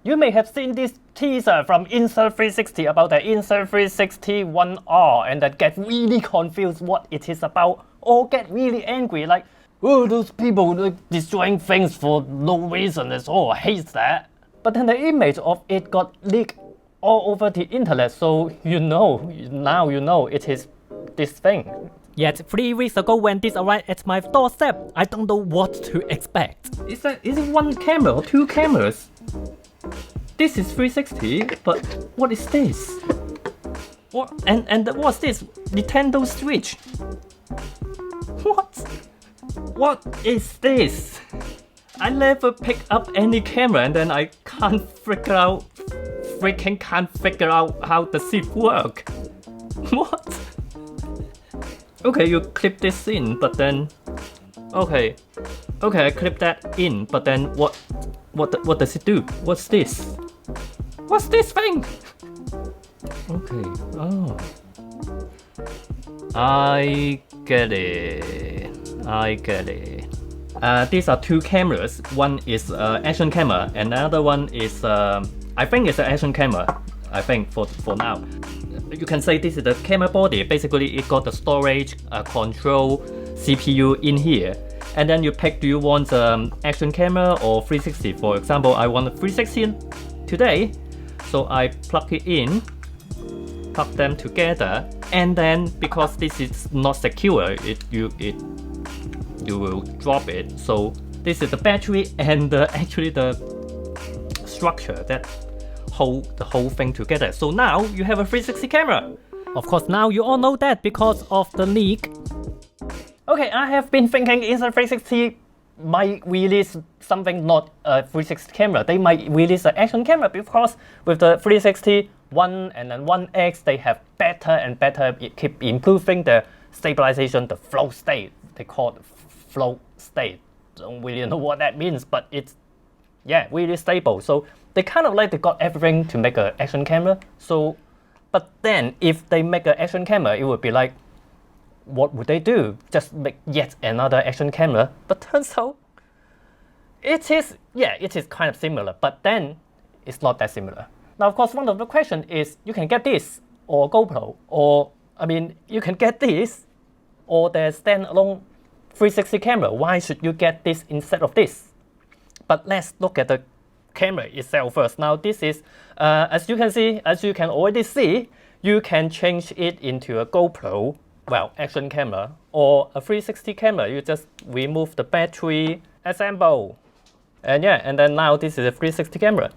You may have seen this teaser from Insta360 about the Insta360 1R and that get really confused what it is about or get really angry like, oh, those people like destroying things for no reason at all, I hate that. But then the image of it got leaked all over the internet, so now you know it is this thing. Yet 3 weeks ago when this arrived at my doorstep, I don't know what to expect. Is it one camera or 2 cameras? This is 360, but what is this? What and what's this? Nintendo Switch? What is this? I never pick up any camera and then I can't figure out how the zip work. What? Okay, you clip this in, but then okay, I clip that in, but then what does it do? What's this? What's this thing? Okay, oh, I get it. These are 2 cameras. One is action camera, and another one is I think it's an action camera. I think for now. You can say this is the camera body. Basically, it got the storage, control, CPU in here. And then you pick, do you want action camera or 360? For example, I want a 360 today. So I plug it in, plug them together. And then because this is not secure, you will drop it. So this is the battery and actually the structure that hold the whole thing together. So now you have a 360 camera. Of course, now you all know that because of the leak. Okay, I have been thinking Insta360 might release something not a 360 camera. They might release an action camera because with the 360 1 and then 1X, they have better and better, keep improving the stabilization, the flow state. They call it flow state. Don't really know what that means, but it's, yeah, really stable. So they kind of like they got everything to make an action camera. So, but then if they make an action camera, it would be like, what would they do? Just make yet another action camera? But turns out, it is kind of similar, but then it's not that similar. Now, of course, one of the questions is, you can get this, or GoPro, or, I mean, you can get this, or the standalone 360 camera. Why should you get this instead of this? But let's look at the camera itself first. Now, this is, as you can already see, you can change it into a GoPro, well, action camera, or a 360 camera. You just remove the battery, assemble, and yeah, and then now this is a 360 camera.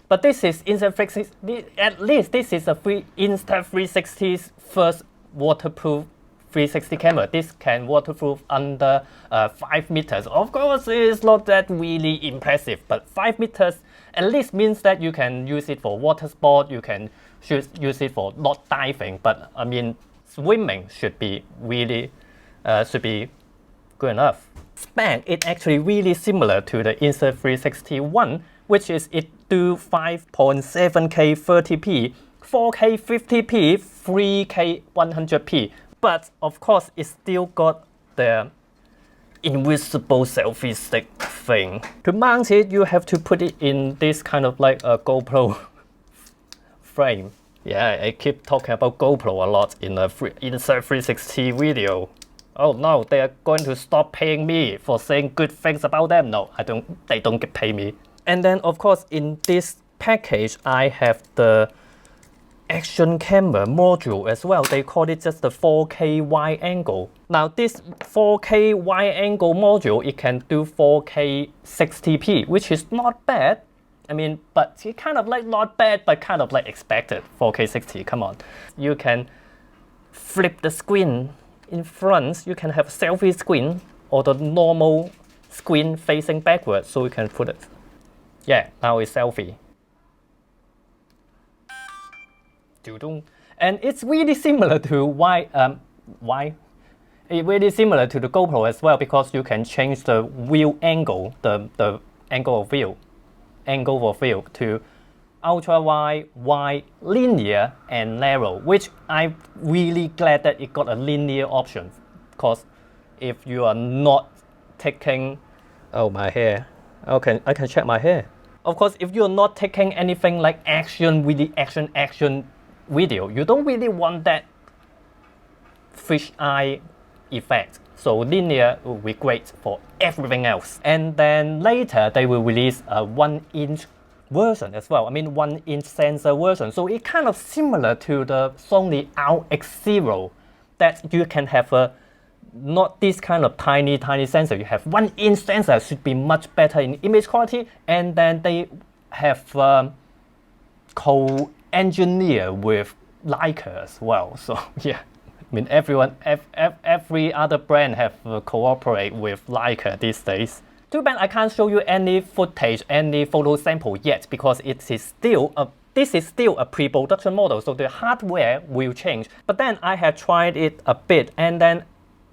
But this is Insta360, at least this is a Insta360's first waterproof 360 camera. This can waterproof under 5 meters. Of course, it's not that really impressive, but 5 meters at least means that you can use it for water sport, you can use it for not diving, but I mean, swimming should be really, should be good enough. Spec is actually really similar to the Insta360 one, which is it do 5.7K 30p, 4K 50p, 3K 100p. But of course, it still got the invisible selfie stick thing. To mount it, you have to put it in this kind of like a GoPro frame. Yeah, I keep talking about GoPro a lot in the Insta360 video. Oh no, they are going to stop paying me for saying good things about them. No, they don't pay me. And then of course in this package I have the action camera module as well. They call it just the 4K wide angle. Now this 4K wide angle module, it can do 4K 60p, which is not bad. I mean, but it kind of like not bad, but kind of like expected. 4K 60, come on. You can flip the screen in front. You can have a selfie screen or the normal screen facing backwards, so you can put it. Yeah, now it's selfie. And it's really similar to really similar to the GoPro as well, because you can change the view angle, the angle of view to ultra wide, wide, linear, and narrow, which I'm really glad that it got a linear option, because if you are not taking, oh, my hair, okay, I can check my hair. Of course, if you're not taking anything like action, really action video, you don't really want that fisheye effect. So linear will be great for everything else. And then later they will release a 1-inch version as well. I mean 1-inch sensor version. So it's kind of similar to the Sony RX0, that you can have a not this kind of tiny sensor. You have 1-inch sensor, should be much better in image quality, and then they have co-engineer with Leica as well. So yeah, I mean every other brand have cooperate with Leica these days. Too bad I can't show you any footage, any photo sample yet, because it is still this is still a pre-production model, so the hardware will change. But then I have tried it a bit, and then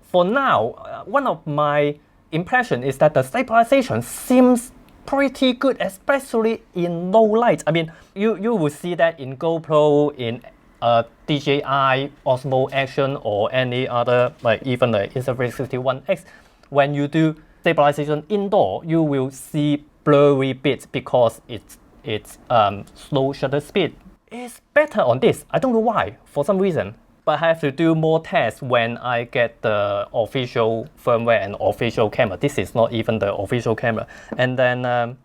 for now, one of my impression is that the stabilization seems pretty good, especially in low light. I mean, you will see that in GoPro, in DJI Osmo Action, or any other, like even the Insta360 One X. When you do stabilization indoor, you will see blurry bits because it's slow shutter speed. It's better on this. I don't know why, for some reason. But I have to do more tests when I get the official firmware and official camera. This is not even the official camera. And then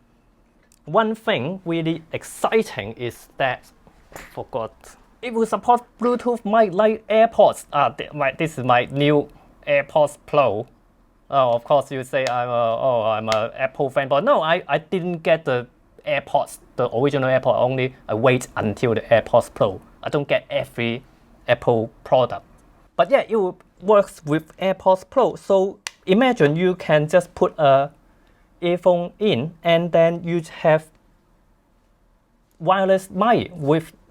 one thing really exciting is that, forgot, it will support Bluetooth mic like AirPods. This is my new AirPods Pro. Oh, of course you say I'm a Apple fan, but no, I didn't get the AirPods, the original AirPods. Only I wait until the AirPods Pro. I don't get every Apple product. But yeah, it works with AirPods Pro. So imagine you can just put a earphone in, and then you have wireless mic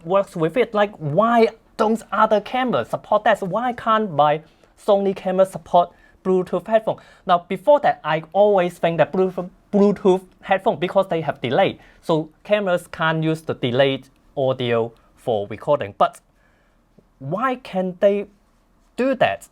works with it. Like, why don't other cameras support that? So why can't my Sony camera support Bluetooth headphone? Now before that, I always think that Bluetooth headphone, because they have delay, so cameras can't use the delayed audio for recording. But why can they do that?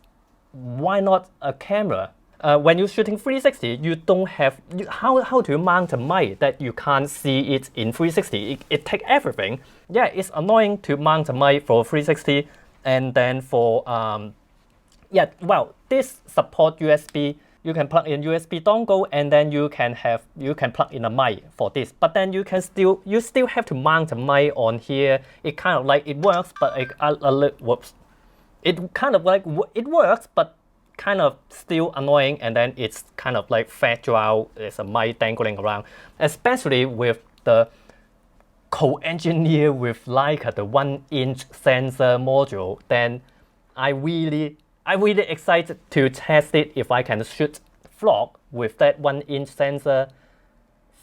Why not a camera? When you're shooting 360, you don't have how to mount a mic that you can't see it in 360. It takes everything. Yeah, it's annoying to mount a mic for 360, and then for yeah, well, this support USB. You can plug in USB dongle, and then you can plug in a mic for this. But then you still have to mount a mic on here. It kind of like it works, but whoops. It kind of like it works, but kind of still annoying. And then it's kind of like fragile. There's a mic dangling around, especially with the co-engineer with Leica, the 1-inch sensor module. Then I'm really excited to test it if I can shoot vlog with that 1-inch sensor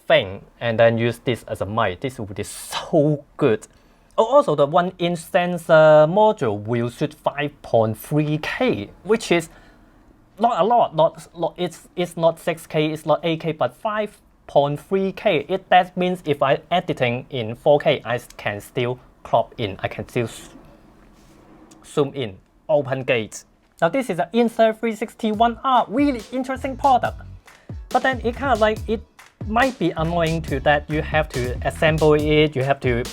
thing, and then use this as a mic. This would be so good. Oh, also the 1-inch sensor module will shoot 5.3K, which is not a lot. It's not 6K, it's not 8K, but 5.3K. That means if I editing in 4K, I can still crop in. I can still zoom in, open gates. Now this is an Insta360 One R, really interesting product. But then it kind of like, it might be annoying to that you have to assemble it, you have to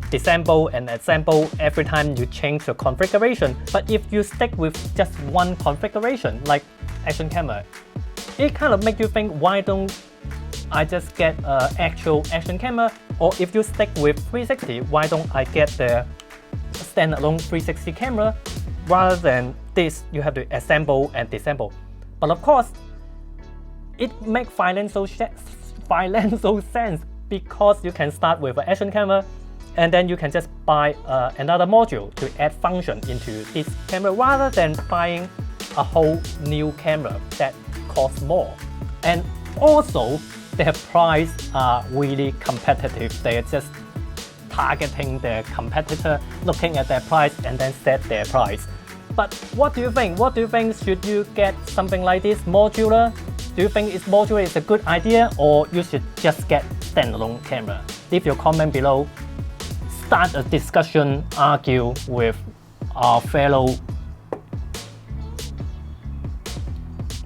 disassemble and assemble every time you change the configuration. But if you stick with just one configuration, like action camera, it kind of makes you think, why don't I just get an actual action camera? Or if you stick with 360, why don't I get the standalone 360 camera? Rather than this, you have to assemble and disassemble. But of course, it makes financial sense, because you can start with an action camera, and then you can just buy another module to add function into this camera, rather than buying a whole new camera that costs more. And also, their price are really competitive. They're just targeting their competitor, looking at their price, and then set their price. But what do you think? What do you think? Should you get something like this modular? Do you think modular is a good idea, or you should just get standalone camera? Leave your comment below. Start a discussion, argue with our fellow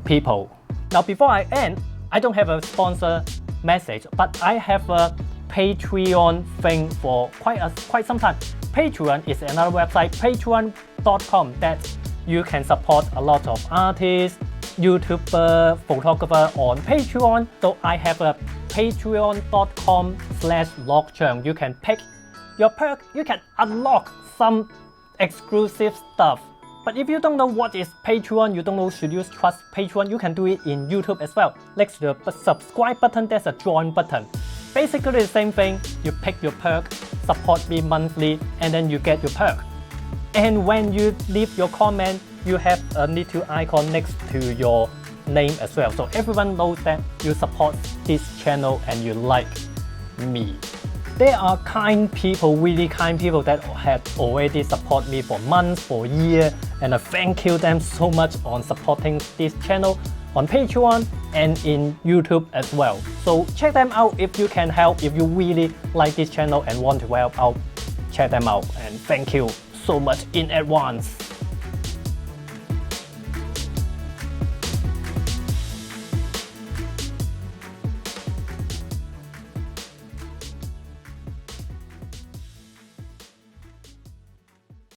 people. Now before I end, I don't have a sponsor message, but I have a Patreon thing for quite some time. Patreon is another website, patreon.com, that you can support a lot of artists, YouTuber, photographer on Patreon. So I have a patreon.com/vlogcheung. You can pick your perk, you can unlock some exclusive stuff. But if you don't know what is Patreon, you don't know should you trust Patreon, you can do it in YouTube as well. Next to the subscribe button, there's a join button. Basically the same thing, you pick your perk, support me monthly, and then you get your perk. And when you leave your comment, you have a little icon next to your name as well. So everyone knows that you support this channel and you like me. There are kind people, really kind people that have already supported me for months, for years, and I thank you them so much on supporting this channel on Patreon and in YouTube as well. So check them out if you can help, if you really like this channel and want to help out, check them out, and thank you so much in advance.